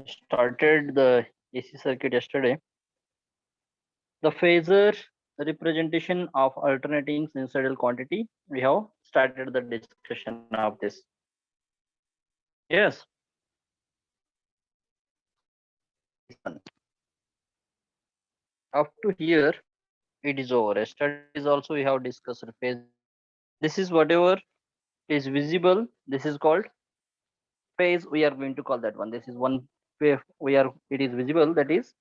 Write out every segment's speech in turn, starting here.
started the AC circuit yesterday. The phasor representation of alternating sinusoidal quantity. We have started the discussion of this. Yes. Listen. Up to here, it is over. Yesterday's also we have discussed phase. This is whatever is visible. This is called phase. We are going to call that one. This is one phase. It is visible. That is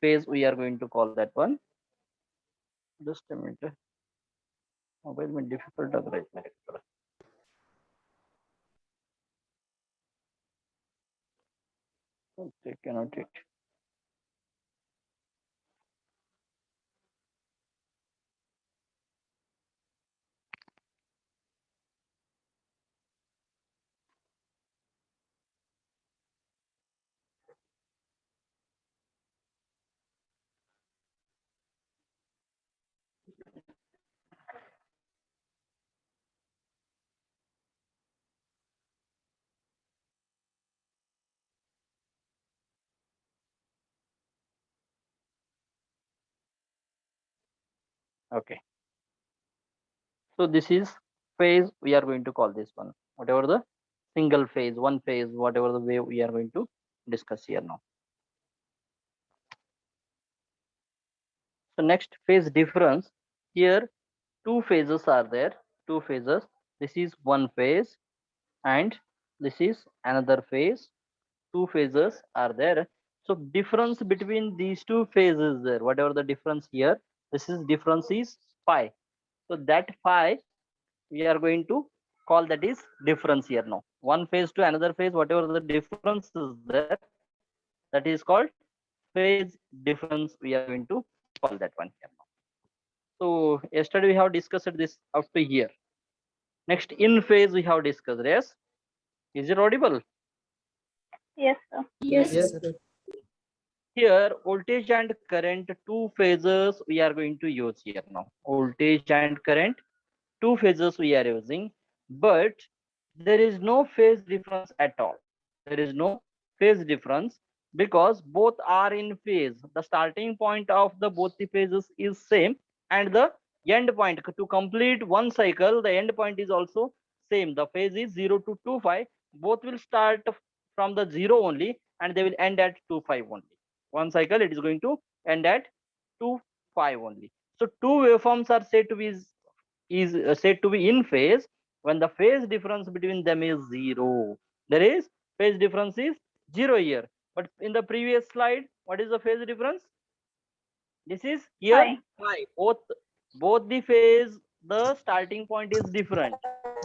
phase. We are going to call that one. Just a minute. Mobile में difficult लग रहा है मेरे को. Okay, cannot it. Okay. So this is phase. We are going to call this one. Whatever the single phase, one phase, whatever the way we are going to discuss here now. So next phase difference. Here two phases are there. Two phases. This is one phase and this is another phase. Two phases are there. So difference between these two phases there. Whatever the difference here, this is difference is phi. So that phi we are going to call that is difference here now. One phase to another phase, whatever the difference is there, that is called phase difference. We are going to call that one here now. So yesterday we have discussed this up to here. Next in phase we have discussed. Yes, is it audible? Yes, sir. Yes, Yes, sir. Here voltage and current two phases we are going to use here now. Voltage and current two phases we are using, but there is no phase difference at all. There is no phase difference because both are in phase. The starting point of the both the phases is same and the end point to complete one cycle, the end point is also same. The phase is 0 to 2,5. Both will start from the 0 only and they will end at 2,5 only. One cycle it is going to end at 2,5 only. So two waveforms are said to be said to be in phase when the phase difference between them is 0. There is phase difference is 0 here. But in the previous slide, what is the phase difference? This is here phi. Both the phase, the starting point is different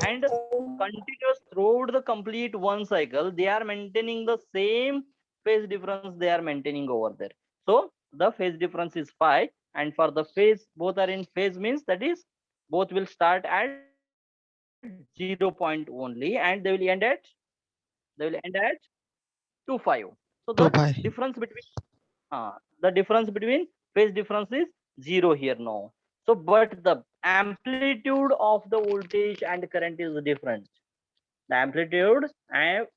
and continuous throughout the complete one cycle, they are maintaining the same phase difference they are maintaining over there. So the phase difference is phi, and for the phase both are in phase means that is both will start at 0 point only and they will end at 2,5. So the 2 pi. difference between the difference between phase difference is 0 here now. So but the amplitude of the voltage and current is different. The amplitude and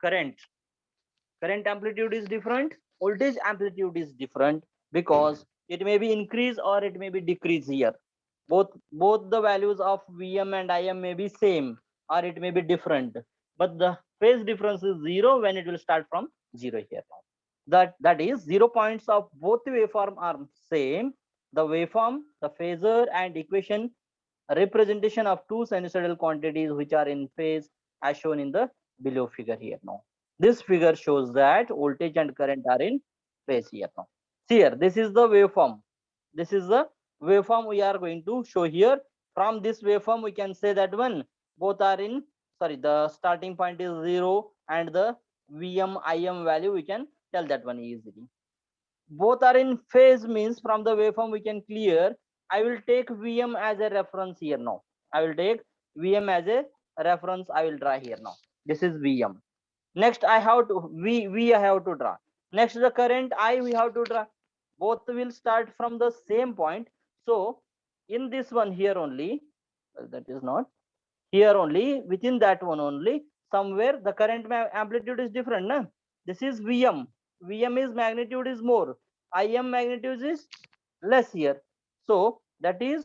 current amplitude is different, voltage amplitude is different, because it may be increase or it may be decrease here. Both the values of Vm and Im may be same or it may be different, but the phase difference is 0 when it will start from 0 here now. That is 0 points of both the waveform are same. The waveform, the phasor and equation representation of two sinusoidal quantities which are in phase as shown in the below figure here now. This figure shows that voltage and current are in phase here now. See here, this is the waveform. This is the waveform we are going to show here. From this waveform we can say that one both are in, sorry, the starting point is 0 and the Vm Im value we can tell that one easily. Both are in phase means from the waveform we can clear. I will take Vm as a reference here now. I will take Vm as a reference. I will draw here now. This is Vm. Next I have to V I have to draw. Next the current I we have to draw. Both will start from the same point. So in this one here only, that is not here only, within that one only, somewhere the current amplitude is different, na? This is Vm. Vm is magnitude is more. Im magnitude is less here. So that is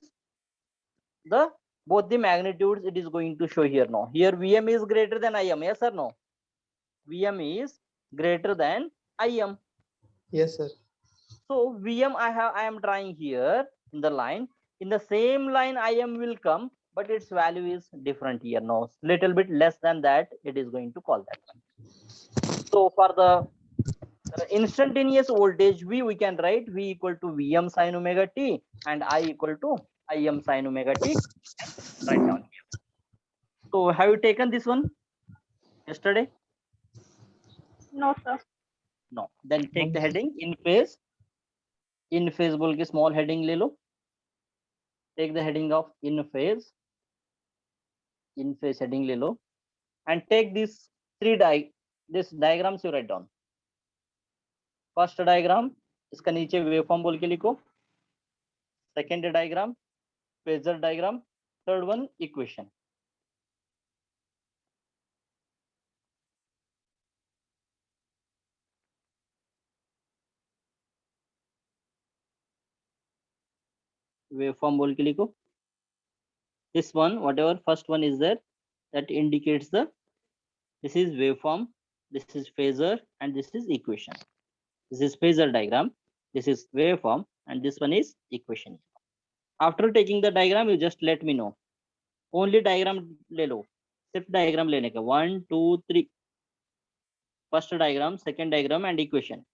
the both the magnitudes it is going to show here now. Here Vm is greater than Im. Yes or no? Vm is greater than Im. Yes, sir. So Vm I am trying here in the line. In the same line Im will come, but its value is different here now. Little bit less than that, it is going to call that one. So for the instantaneous voltage V, we can write V equal to Vm sin omega t and I equal to Im sin omega t. Write down here. So have you taken this one yesterday? No, sir. No. Then take the heading in phase. In phase बोल के small heading ले लो. Take the heading of in phase. In phase heading ले लो. And take this this diagrams you write down. First diagram इसका नीचे waveform बोल के लिखो. Second diagram phasor diagram. Third one equation. Waveform बोल के लिखो. This one, whatever first one is there, that indicates this is waveform, this is phasor, and this is equation. This is phasor diagram, this is waveform, and this one is equation. After taking the diagram, you just let me know. Only diagram ले लो. सिर्फ diagram लेने का. 1, 2, 3. First diagram, second diagram, and equation.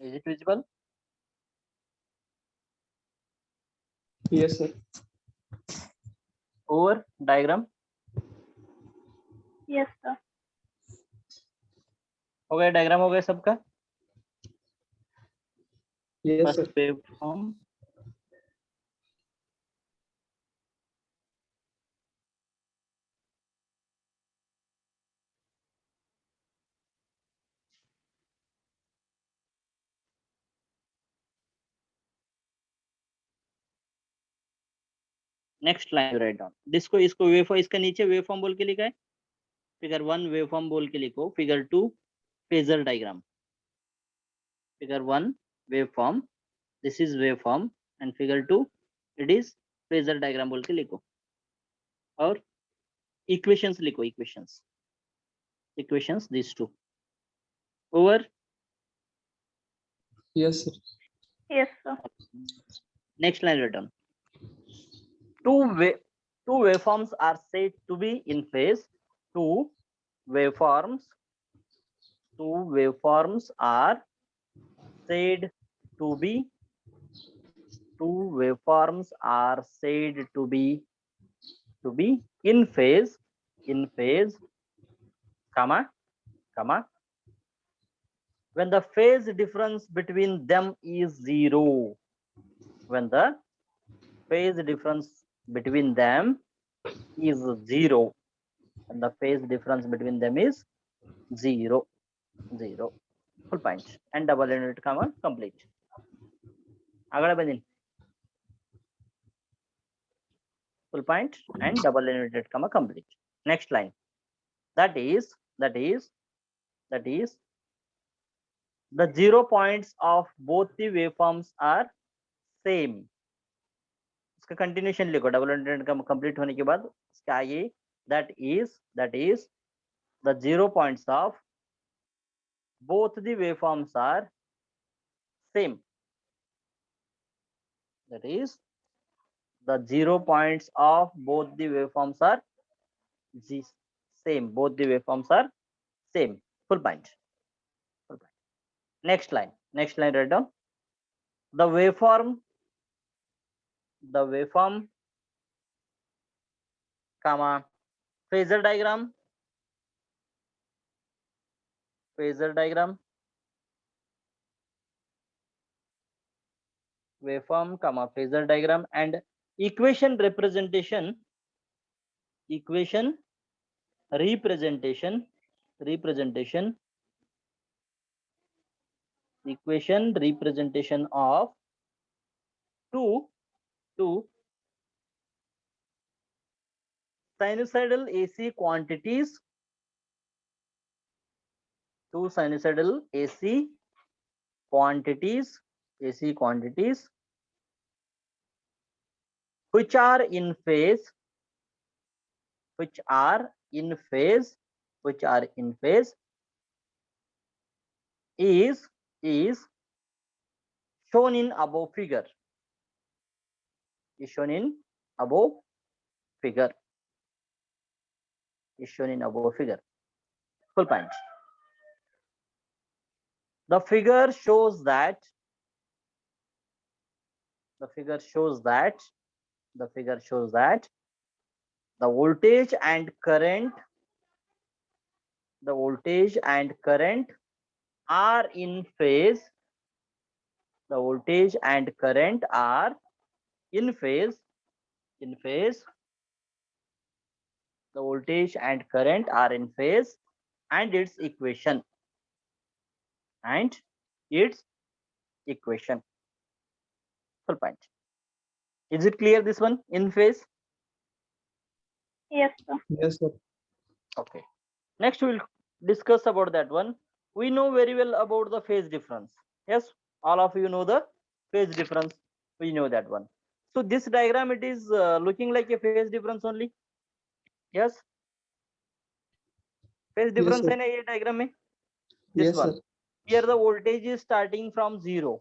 Is it visible? Yes, sir. Over diagram. Yes, sir. हो गया diagram हो गया सबका. Yes, sir. First waveform. Next line write down. इसको वेवफॉर्म इसका नीचे वेवफॉर्म बोल के लिखा है. फिगर 1 वेवफॉर्म बोल के लिखो. Figure 2 phasor diagram. Figure 1 waveform, this is waveform, and figure 2 it is phasor diagram बोल के लिखो. और इक्वेशंस लिखो. Equations this two. Over. Yes, sir. Yes, sir. Next line written. Two waveforms are said to be in phase. Two waveforms are said to be. Two waveforms are said to be in phase. Comma. When the phase difference between them is zero. When the phase difference between them is zero. And the phase difference between them is zero. full point and double inverted comma complete. આગળ બની full point and double inverted comma complete. Next line, that is the 0 points of both the waveforms are same. इसका continuation लिखो double inverted comma complete होने के बाद इसका आगे that is the 0 points of both the waveforms are same. That is the 0 points of both the waveforms are same. Both the waveforms are same. Full point. Next line write down the waveform comma phasor diagram waveform comma phasor diagram and equation representation of two sinusoidal AC quantities, which are in phase is shown in above figure. Full point. The figure shows that the voltage and current are in phase. The voltage and current are in phase. The voltage and current are in phase, and its equation. Full point. Is it clear, this one? In phase? Yes, sir. Yes, sir. Okay. Next we will discuss about that one. We know very well about the phase difference. Yes, all of you know the phase difference. We know that one. So this diagram, it is looking like a phase difference only. Yes, phase difference sir. है ना ये diagram में? This Yes, one. sir. Here the voltage is starting from 0,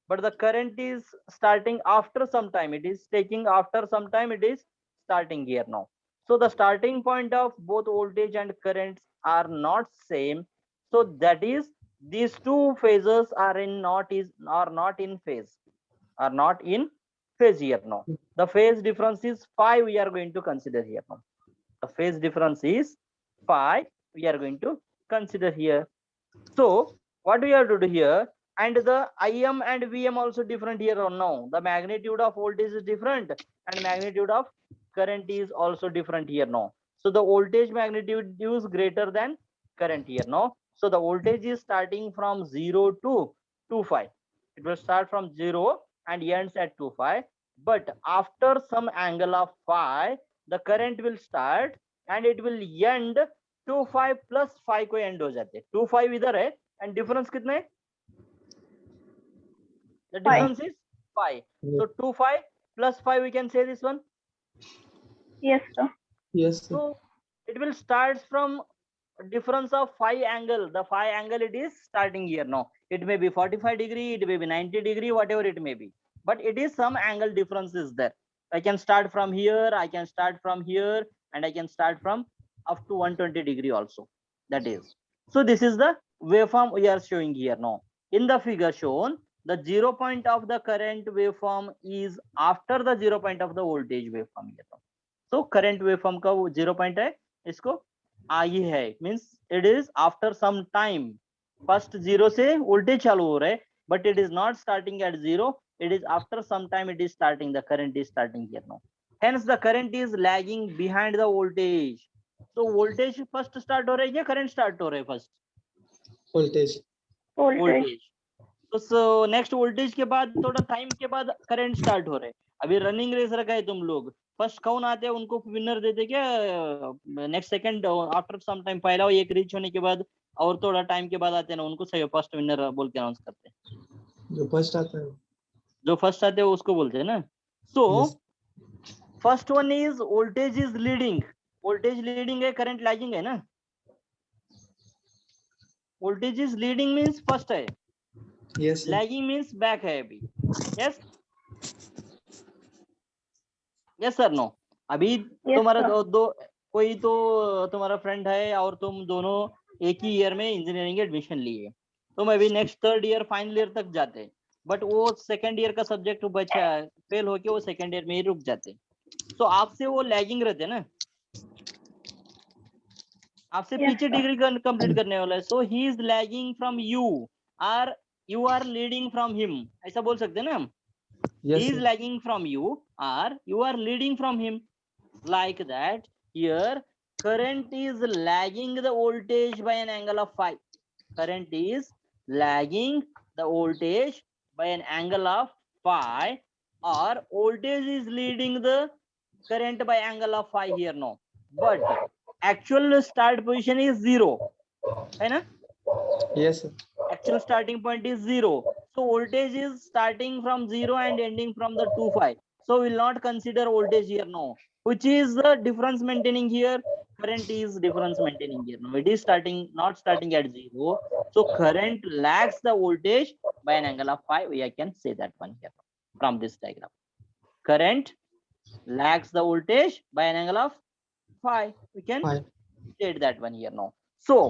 but the current is starting after some time. It is taking after some time. It is starting here now. So the starting point of both voltage and currents are not same. So that is these two phases are not in phase. Are not in phase here now. The phase difference is 5. We are going to consider here now. The phase difference is 5. We are going to consider here. So what we have to do here, and the IM and VM also different here or now. The magnitude of voltage is different and magnitude of current is also different here now. So the voltage magnitude is greater than current here now. So the voltage is starting from 0 to 2.5. It will start from 0 and ends at 2.5. But after some angle of 5, the current will start and it will end 2.5 plus 5 को end हो जाते हैं. 2.5 इधर है and difference कितना है? The difference is 5. So 2.5 plus 5, we can say this one. Yes, sir. Yes, sir. So it will start from difference of 5 angle. The 5 angle it is starting here now. It may be 45 degree, it may be 90 degree, whatever it may be. But it is some angle difference is there. I can start from here, I can start from here, and I can start from up to 120 degree also. That is. So this is the waveform we are showing here now. In the figure shown, the 0 point of the current waveform is after the 0 point of the voltage waveform here now. So current waveform का 0 point है, इसको आई है, means it is after some time. First 0 से voltage चालू हो रहा है, but it is not starting at 0. It is after some time it is starting. The current is starting here now. Hence the current is lagging behind the voltage. So voltage first start हो रहा है या current start हो रहा है first? Voltage. voltage. Voltage. तो next voltage के बाद थोड़ा टाइम के बाद करंट स्टार्ट हो रहा है। अभी रनिंग रेस रखा है तुम लोग, फर्स्ट कौन आते हैं उनको विनर देते क्या, next second after some time, पहला एक रीच होने के बाद और थोड़ा टाइम के बाद आते हैं ना, उनको सही फर्स्ट विनर बोल के अनाउंस करते हैं। जो फर्स्ट आता है। जो फर्स्ट आते हैं उसको बोलते हैं ना। So first one is voltage is leading. Voltage leading है, करंट लैगिंग है ना। Voltage is leading means first है, yes sir. Lagging means back है अभी। Yes yes sir no. अभी तुम्हारा sir. दो कोई तो तुम्हारा फ्रेंड है और तुम दोनों एक ही ईयर में इंजीनियरिंग एडमिशन लिए, तुम अभी next third year final year तक जाते, बट वो सेकंड ईयर का सब्जेक्ट बचा, फेल होके वो सेकंड ईयर में ही रुक जाते। तो आपसे वो लैगिंग रहते ना, आपसे Yes, पीछे sir. डिग्री कंप्लीट करने वाला है। So he is lagging from you, are you are leading from him, ऐसा बोल सकते हैं ना हम। Yes he is sir. lagging from you or you are leading from him, like that. Here current is lagging the voltage by an angle of phi. Current is lagging the voltage by an angle of phi, or voltage is leading the current by angle of phi here. No, but actual start position is 0 है ना। Yes sir. Actual starting point is 0, so voltage is starting from 0 and ending from the 2 phi, so we'll not consider voltage here. No, which is the difference maintaining here, current is difference maintaining here. No, it is starting, not starting at 0, so current lags the voltage by an angle of phi. We can say that one here from this diagram. Current lags the voltage by an angle of phi, we can Fine. state that one here. Now, so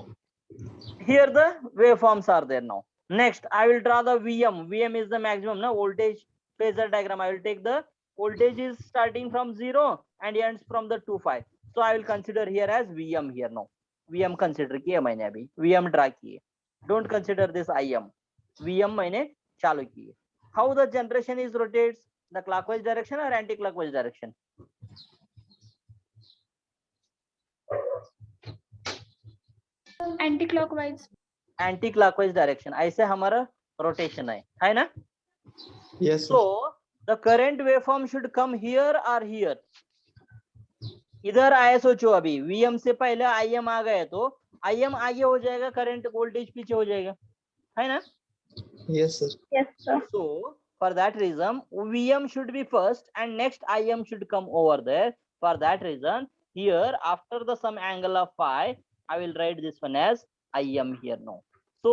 here the waveforms are there. Now next I will draw the Vm is the maximum na voltage phasor diagram. I will take the voltage is starting from 0 and ends from the 2 phi, so I will consider here as Vm here. Now Vm consider किया मैंने, अभी Vm draw किए, don't consider this Im. Vm मैंने चालू किए. How the generation is rotates, the clockwise direction or anti-clockwise direction? Anti-clockwise. Anti clockwise direction, ऐसे हमारा rotation है ना। Yes so sir. The current waveform should come here और here. इधर आए, सोचो अभी वीएम से पहले आईएम आ गए तो आईएम आगे हो जाएगा, करंट वोल्टेज पीछे हो जाएगा, है ना। Yes sir. Yes, sir. So for that reason VM should be first and next IM should come over there. For that reason here after the some angle of phi I will write this one as IM here now. So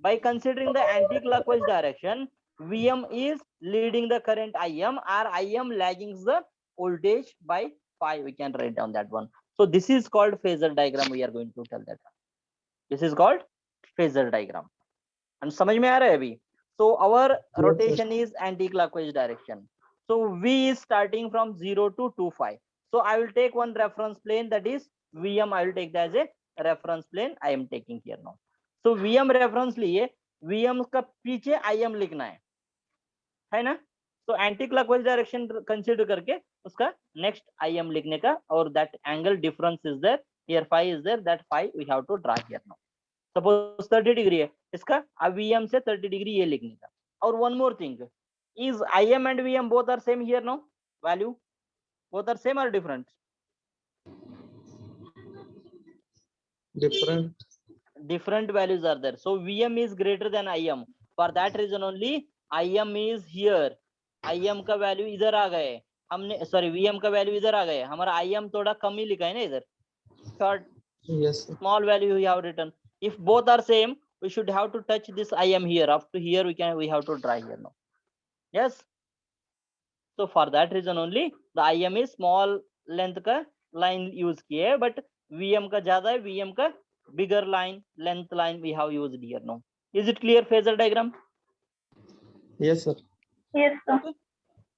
by considering the anti-clockwise direction, VM is leading the current IM or IM lagging the voltage by phi. We can write down that one. So this is called phasor diagram. We are going to tell that. This is called phasor diagram. And समझ में आ रहा है अभी? So our rotation is anti-clockwise direction. So V is starting from 0 to 2 phi. So I will take one reference plane, that is VM. I will take that as a reference plane. I am taking here now. So VM reference लिए, VM का पीछे IM लिखना है ना। So anti-clockwise direction consider करके उसका next IM लिखने का, और that angle difference is there. Here phi is there. That phi we have to draw here now. Suppose 30 degree है इसका, अब वीएम से 30 डिग्री ये लिखने का। और one more thing, is IM and VM both are same here? No, value both are same और different? Different values are there. So VM is greater than IM. For that reason only IM is here. IM का value इधर आ गए हमने, sorry VM का value इधर आ गए, हमारा IM थोड़ा कम ही लिखा है ना इधर, short small value we have written. If both are same, we should have to touch this IM here. Up to here we have to draw here now. Yes. So for that reason only the IM is small length का line use किए, but VM का ज्यादा है, VM का bigger line length line we have used here now. Is it clear phasor diagram? Yes sir. Yes, sir. Okay.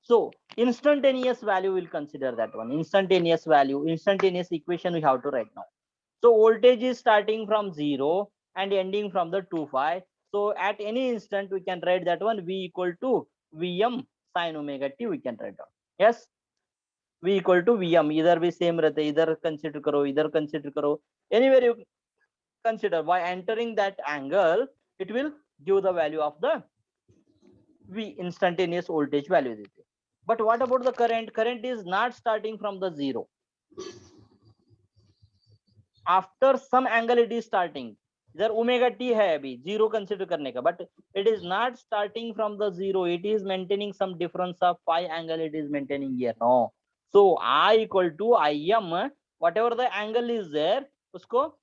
So instantaneous value we'll consider that one. Instantaneous value, instantaneous equation we have to write now. So voltage is starting from 0 and ending from the 2 phi. So at any instant we can write that one, V equal to Vm sin omega t we can write down. Yes, V equal to Vm. इधर भी same रहते, इधर consider करो, इधर consider करो, anywhere you consider. By entering that angle, it will give the value of the V, instantaneous voltage value देते. But what about the current? Current is not starting from the zero. After some angle it is starting. इधर omega T है अभी zero consider करने का, but it is not starting from the zero. It is maintaining some difference of phi angle. It is maintaining here. No. So I equal to Im, whatever the angle is there, उसको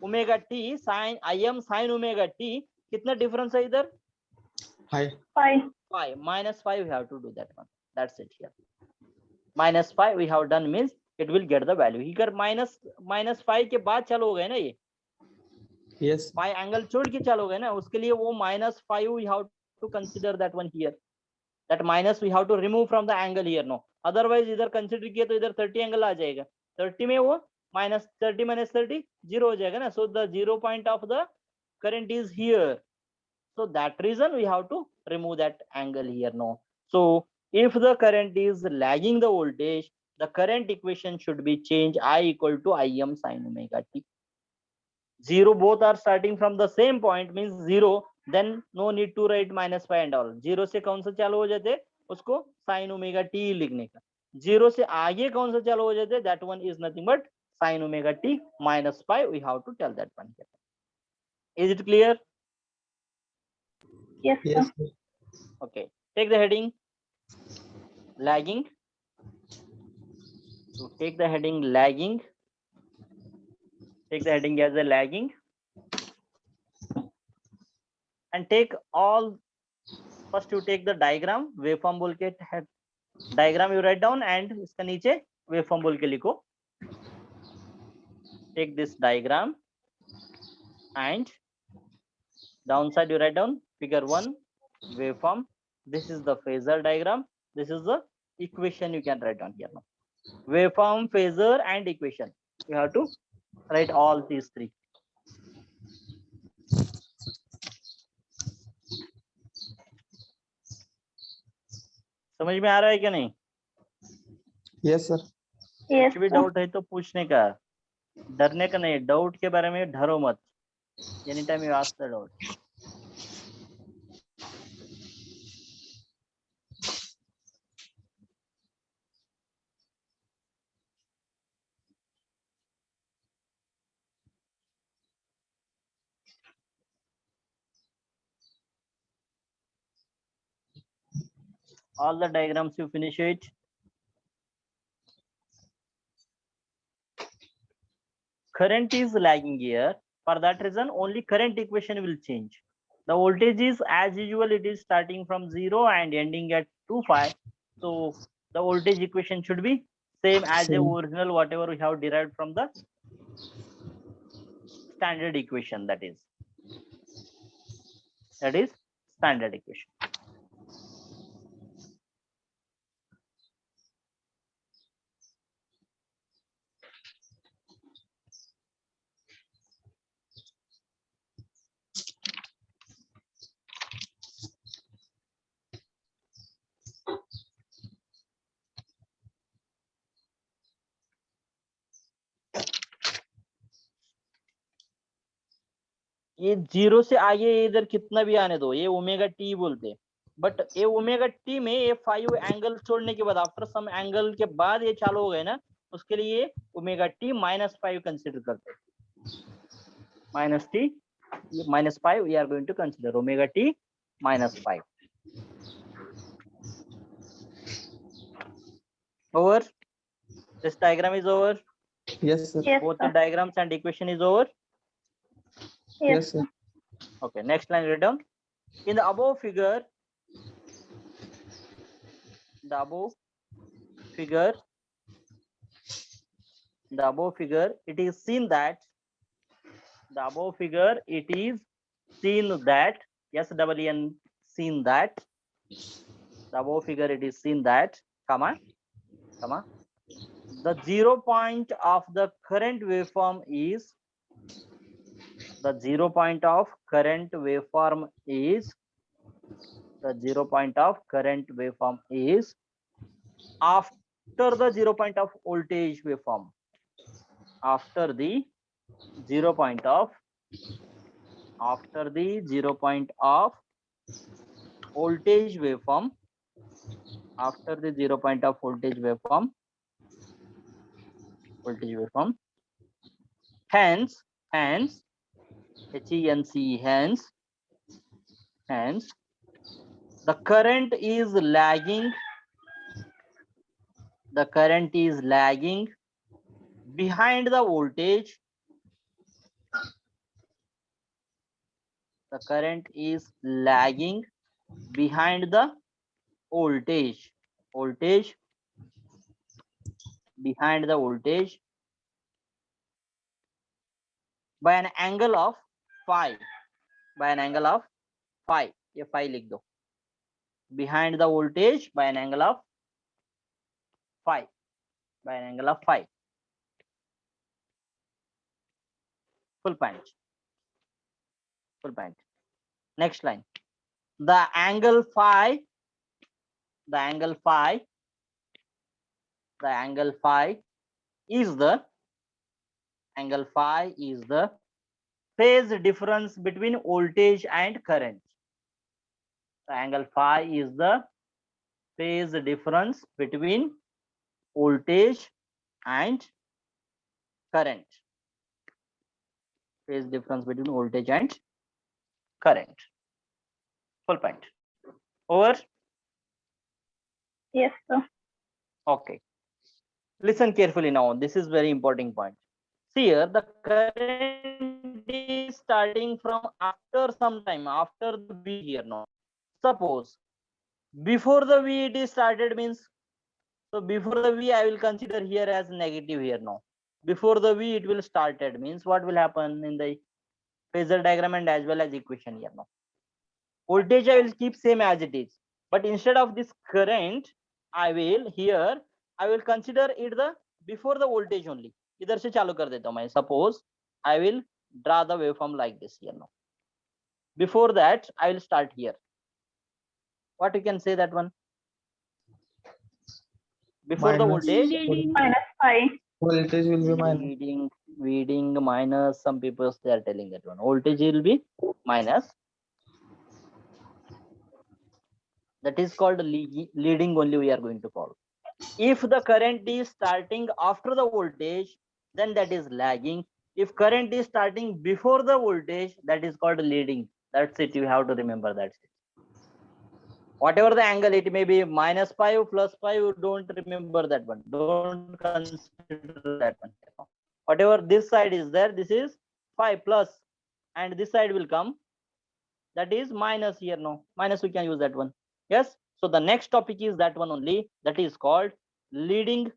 omega T sine Im sine omega T, कितना difference है इधर? Hi. 5. Phi minus 5. We have to do that one. That's it here. Minus 5 we have done means it will get the value. Here minus 5 के बाद चालू हो गए ना ये. Yes. Phi angle छोड़ के चालू हो गए ना, उसके लिए वो minus 5 we have to consider that one here. That minus we have to remove from the angle here. No. Otherwise इधर consider किए तो इधर 30 angle आ जाएगा. 30 में वो minus 30 minus 30 0 हो जाएगा ना. So the 0 point of the current is here. So that reason we have to remove that angle here. No. So if the current is lagging the voltage, the current equation should be changed. I equal to Im sin omega t. 0 both are starting from the same point means 0. Then no need to write minus 5 and all. 0 से कौन सा चालू हो जाते उसको sin omega t लिखने का. 0 से आगे कौन सा चालू हो जाते, that one is nothing but sin omega t minus 5. We have to tell that one here. Is it clear? Yes, sir. Yes, sir. Okay, take the heading lagging. So take the heading lagging. Take the heading as a lagging. And take all, first you take the diagram, waveform बोल के diagram you write down and इसका नीचे waveform बोल के लिखो. Take this diagram and downside you write down figure 1 waveform. This is the phasor diagram. This is the equation you can write down here now. Waveform, phasor and equation. You have to write all these three. समझ में आ रहा है क्या नहीं? Yes, sir. Yes, कुछ भी sir. Doubt है तो पूछने का, डरने का नहीं. डाउट के बारे में डरो मत. Any time you ask the doubt. All the diagrams you finish it. Current is lagging here. For that reason, only current equation will change. The voltage is as usual. It is starting from 0 and ending at 2π. So the voltage equation should be same as the Same. original whatever we have derived from the standard equation. That is standard equation. ये 0 से आगे इधर कितना भी आने दो, ये omega T बोलते, बट ये ओमेगा टी में ये 5 एंगल छोड़ने के बाद आफ्टर सम एंगल के बाद ये चालू हो गए ना, उसके लिए ओमेगा टी -5 कंसिडर करते. -5 we are going to consider omega t -5. Over. This diagram is over. Yes, sir. Yes, Both the sir. diagrams and equation is over. Yes, Yes, sir. Okay, next line write down. In the above figure, it is seen that yes, double N, seen that the above figure it is seen that, comma, the 0 point of the current waveform is after the 0 point of current waveform is after the 0 point of voltage waveform. After the 0 point of after the 0 point of voltage waveform, after the 0 point of voltage waveform, hence, hence, the current is lagging, behind the voltage, the current is lagging behind the voltage, behind the voltage by an angle of phi, ये phi लिख दो, behind the voltage by an angle of phi, full point. Next line, the angle phi is the phase difference between voltage and current. The angle phi is the phase difference between voltage and current. Phase difference between voltage and current. Full point. Over? Yes, sir. Okay. Listen carefully now. This is very important point. See here, the current is starting from after some time, after the V here now. Suppose before the V it is started means, so before the V I will consider here as negative here now. Before the V it will started means what will happen in the phasor diagram and as well as equation here now. Voltage I will keep same as it is, but instead of this current I will consider it the before the voltage only. इधर से चालू कर देता हूं मैं. Suppose I will draw the waveform like this here now. Before that I will start here. What you can say that one? Before the Minus. voltage, Minus phi. Voltage will be minus. reading minus, some people they are telling that one. Voltage will be minus. That is called leading only we are going to call. If the current is starting after the voltage, then that is lagging. If current is starting before the voltage, that is called leading. That's it. You have to remember that. Whatever the angle, it may be minus pi or plus pi, you don't remember that one. Don't consider that one. Whatever this side is there, this is phi plus, and this side will come. That is minus here now. Minus, we can use that one. Yes. So the next topic is that one only. That is called leading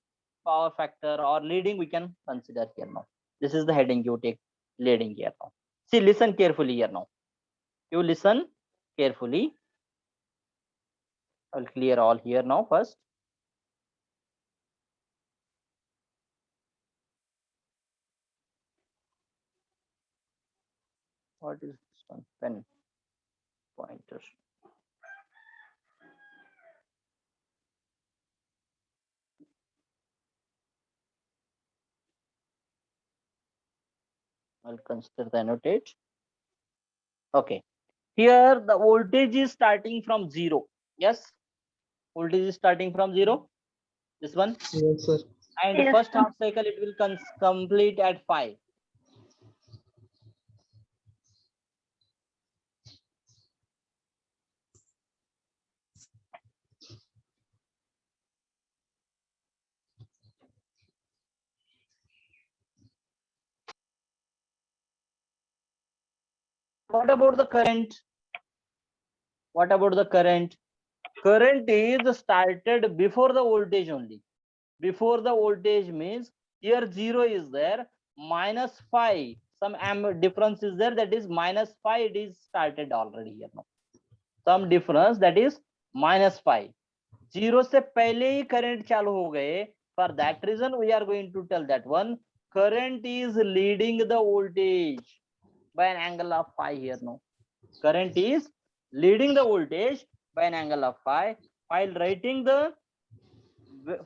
power factor, or leading we can consider here now. This is the heading you take, leading here now. See, listen carefully here now. You listen carefully. I'll clear all here now first. What is this one? Pen pointer. I'll consider the annotate. Okay. Here the voltage is starting from 0. Yes. Voltage is starting from 0. This one. Yes, sir. And Yes, first sir. half cycle it will complete at 5. What about the current? What about the current? Current is started before the voltage only. Before the voltage means here 0 is there, minus 5. Some difference is there, that is minus 5. It is started already here now. Some difference, that is minus 5. 0 से पहले ही current चालू हो गए. For that reason we are going to tell that one current is leading the voltage by an angle of phi here now. Current is leading the voltage by an angle of phi. While writing the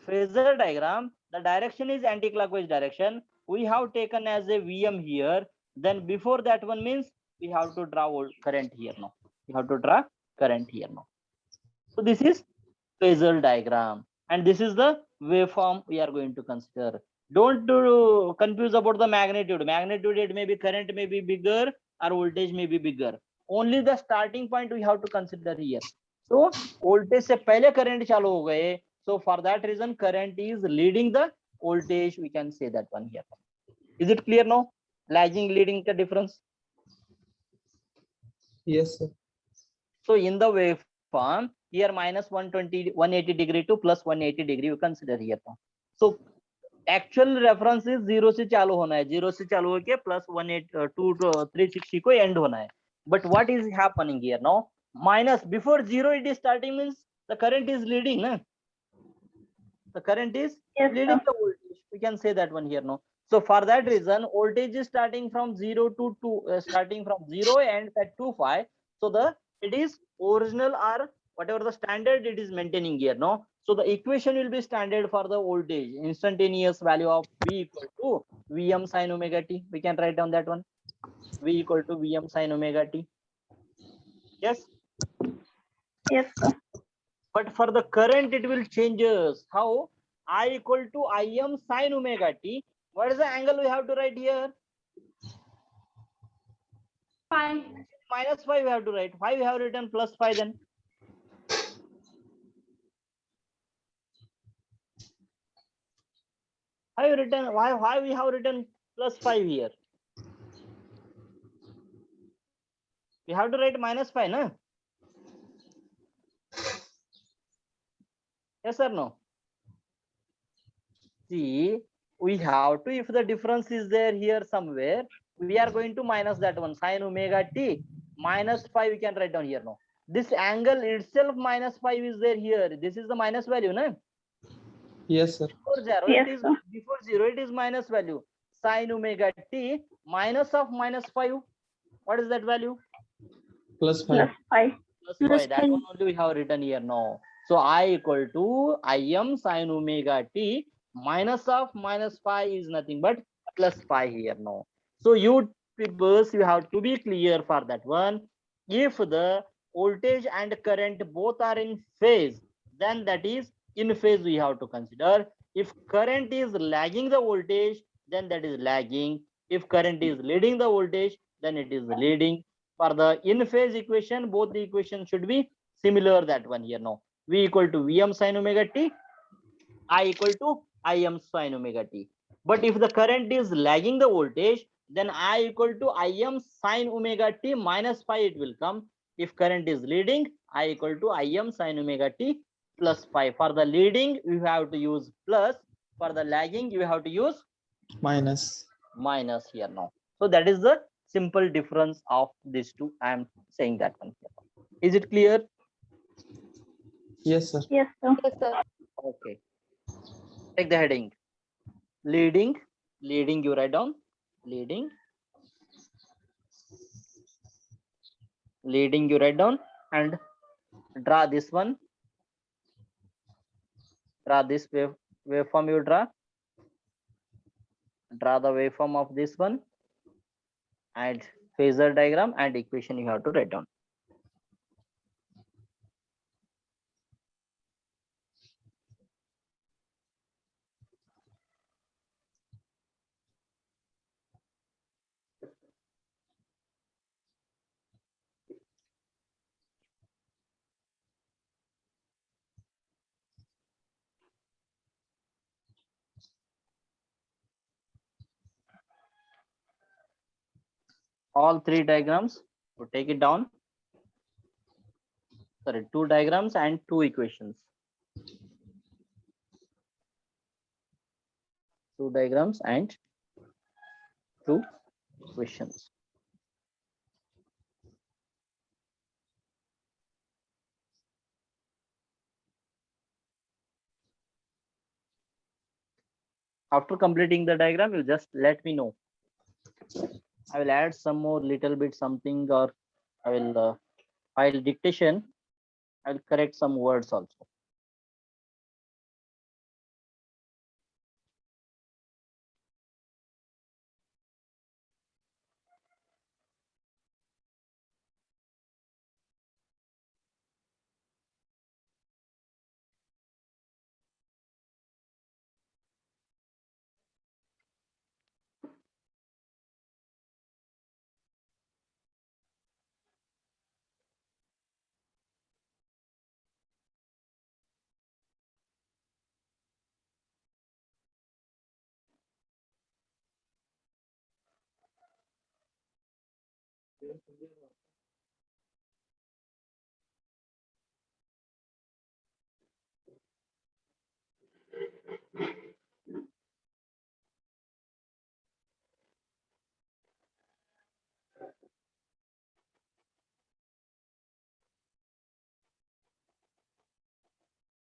phasor diagram, the direction is anti-clockwise direction. We have taken as a VM here. Then before that one means we have to draw current here now. We have to draw current here now. So this is phasor diagram, and this is the waveform we are going to consider. Don't confuse about the magnitude. Magnitude, it may be current may be bigger or voltage may be bigger. Only the starting point we have to consider here. So voltage से पहले current चालू हो गए. So for that reason, current is leading the voltage. We can say that one here. Is it clear now? Lagging, leading का difference. Yes, sir. So in the waveform, here minus 180 degree to plus 180 degree you consider here. So actual reference is 0 से चालू होना है, 0 से चालू होके plus 360 को end होना है. But what is happening here now? Minus before 0 it is starting means the current is leading, na? The current is leading the voltage. We can say that one here now. So for that reason, voltage is starting from 0 to 2, starting from 0 and at 2.5. So it is original or whatever the standard it is maintaining here, no? So the equation will be standard for the voltage, instantaneous value of V equal to Vm sin omega t. We can write down that one. V equal to Vm sin omega t. Yes? Yes, sir. But for the current, it will changes. How? I equal to Im sin omega t. What is the angle we have to write here? Fine. Minus 5 we have to write. 5 we have written plus 5 then. Why we have written plus 5 here? We have to write minus 5, na? Yes or no? See, we have to, if the difference is there here somewhere, we are going to minus that one, sin omega t minus 5 we can write down here now. This angle itself minus 5 is there here. This is the minus value, na? Yes, sir. Before 0, Yes, it is sir. before 0, it is minus value. Sin omega t minus of minus 5. What is that value? Plus Plus 5. 5. Plus Plus 5. That 5. one only we have written here now. So I equal to Im sin omega t minus of minus 5 is nothing but plus 5 here now. So you people, you have to be clear for that one. If the voltage and current both are in phase, then that is in phase we have to consider. If current is lagging the voltage, then that is lagging. If current is leading the voltage, then it is leading. For the in phase equation, both the equations should be similar. That one here now. V equal to Vm sin omega t, I equal to Im sin omega t. But if the current is lagging the voltage, then I equal to Im sin omega t minus 5 it will come. If current is leading, I equal to Im sin omega t plus 5. For the leading, you have to use plus. For the lagging, you have to use Minus. minus here now. So that is the simple difference of these two. I am saying that one here. Is it clear? Yes, sir. Yes, sir. Yes, sir. Okay. Take the heading. Leading, leading you write down. Leading. Leading you write down and draw this one. Draw this waveform you draw. Draw the waveform of this one. And phasor diagram and equation you have to write down. All three diagrams, so take it down. Sorry, 2 diagrams and 2 equations. 2 diagrams and 2 equations. After completing the diagram, you just let me know. I will add some more little bit something, or I will while dictation, I will correct some words also.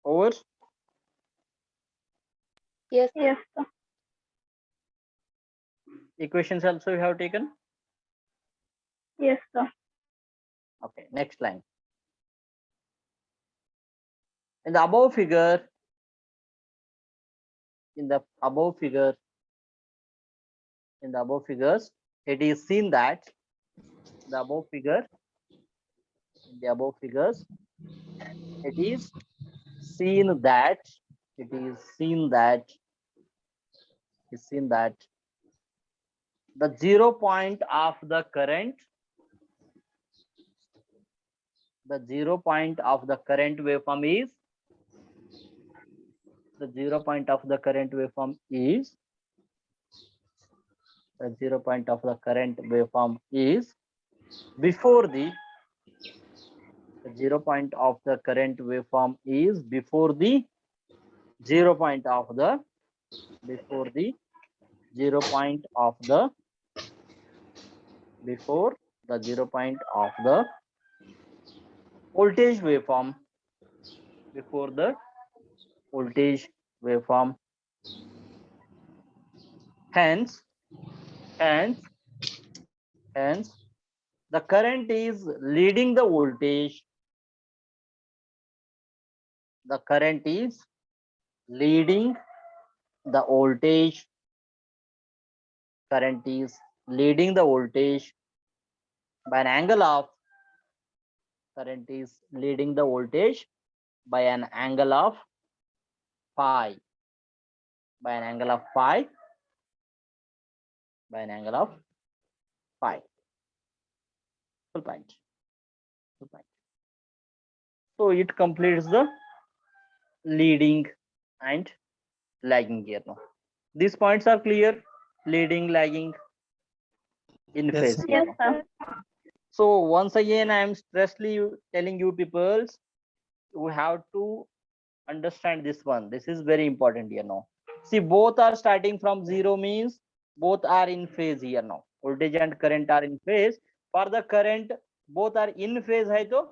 Over. Yes, sir. Equations also you have taken. Yes, sir. Okay, next line. In the above figure, in the above figures, it is seen that the above figure, in the above figures, it is seen that the 0 point of the current, waveform is, the 0 point of the current waveform is, before the 0 point of the current waveform is before the 0 point of the before the 0 point of the before the 0 point of the voltage waveform, before the voltage waveform. Hence the current is leading the voltage. The current is leading the voltage. Current is leading the voltage by an angle of, current is leading the voltage by an angle of phi, by an angle of phi, by an angle of phi. Full point. Full point. So it completes the leading and lagging here now. These points are clear. Leading, lagging, in Yes, phase sir. here Yes, now. sir. So once again, I am stressly telling you people, you have to understand this one. This is very important here now. See, both are starting from 0 means both are in phase here now. Voltage and current are in phase. For the current, both are in phase है तो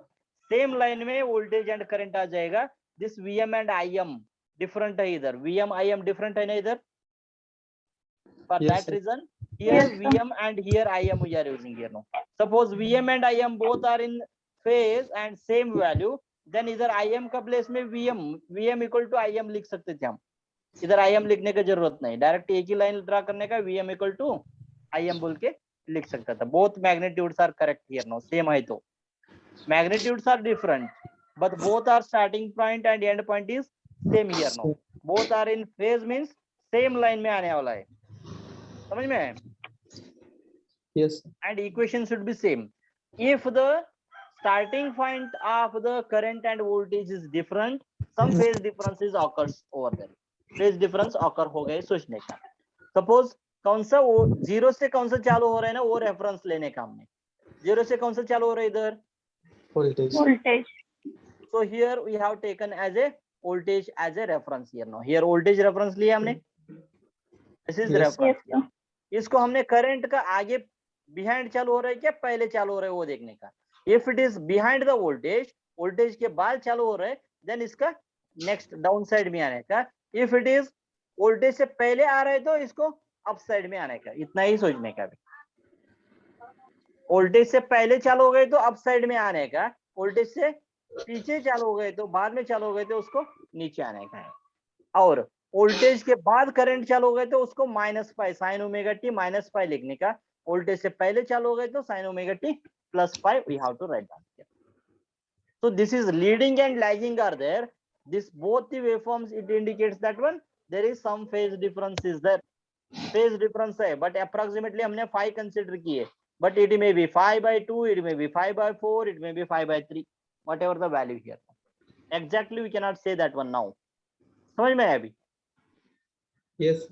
same line में voltage and current आ जाएगा. This VM and IM different है इधर. VM IM different है ना इधर. For Yes, that sir. reason, here Yes, sir. VM and here IM we are using here now. Suppose VM and IM both are in phase and same value, then इधर IM का place में VM equal to IM लिख सकते थे हम. इधर IM लिखने की जरूरत नहीं, डायरेक्ट एक ही लाइन ड्रा करने का, VM इक्वल टू IM बोल के लिख सकता था. Both magnitudes are correct here no. Same है तो magnitudes are different but both are starting point and end point is same here no. Both are in phase means same line में आने वाला है. समझ में? Yes, sir. And equation should be same. If the starting point of the current and voltage is different, some phase differences occurs over there. Phase difference occur हो गए सोचने का. Suppose कौन सा वो 0 से कौन सा चालू हो रहा है ना, वो रेफरेंस लेने का हमने. 0 से कौन सा चालू हो रहा है इधर? Voltage. Voltage. So here we have taken as a voltage as a reference here now. Here voltage reference लिया हमने. This is Yes. reference. Yes, sir. इसको हमने करंट का आगे बिहाइंड चालू हो रहा है क्या पहले चालू हो रहा है वो देखने का. If it is behind the voltage, voltage के बाद चालू हो रहा है, देन इसका नेक्स्ट डाउन साइड में आने का. इफ इट इज वोल्टेज से पहले आ रहा है तो इसको अप साइड में आने का. इतना ही सोचने का. वोल्टेज से पहले चालू हो गए तो अप साइड में आने का, वोल्टेज से पीछे चालू हो गए तो बाद में चालू हो गए तो उसको नीचे आने का है. और वोल्टेज के बाद करंट चालू हो गए तो उसको minus pi, sine omega T minus pi लिखने का. वोल्टेज से पहले चालू हो गए तो sine omega T plus pi we have to write down. So this is leading and lagging are there. This both the waveforms, it indicates that one there is some phase difference is there. Phase difference है but approximately हमने 5 consider किए, but it may be 5/2, it may be 5/4, it may be 5/3, whatever the value here. Exactly we cannot say that one now. समझ में है अभी? Yes.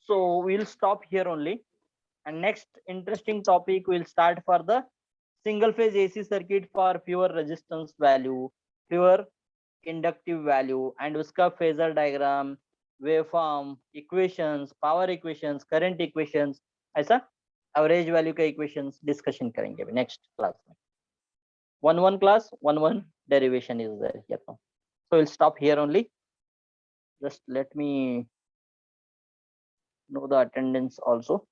So we'll stop here only And next interesting topic will start for the single phase AC circuit for pure resistance value, pure inductive value, and उसका phasor diagram, waveform, equations, power equations, current equations, ऐसा average value का equations discussion करेंगे अभी next class में. 1 class, 1 derivation is there here now. So we'll stop here only. Just let me know the attendance also.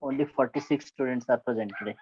Only 46 students are present today.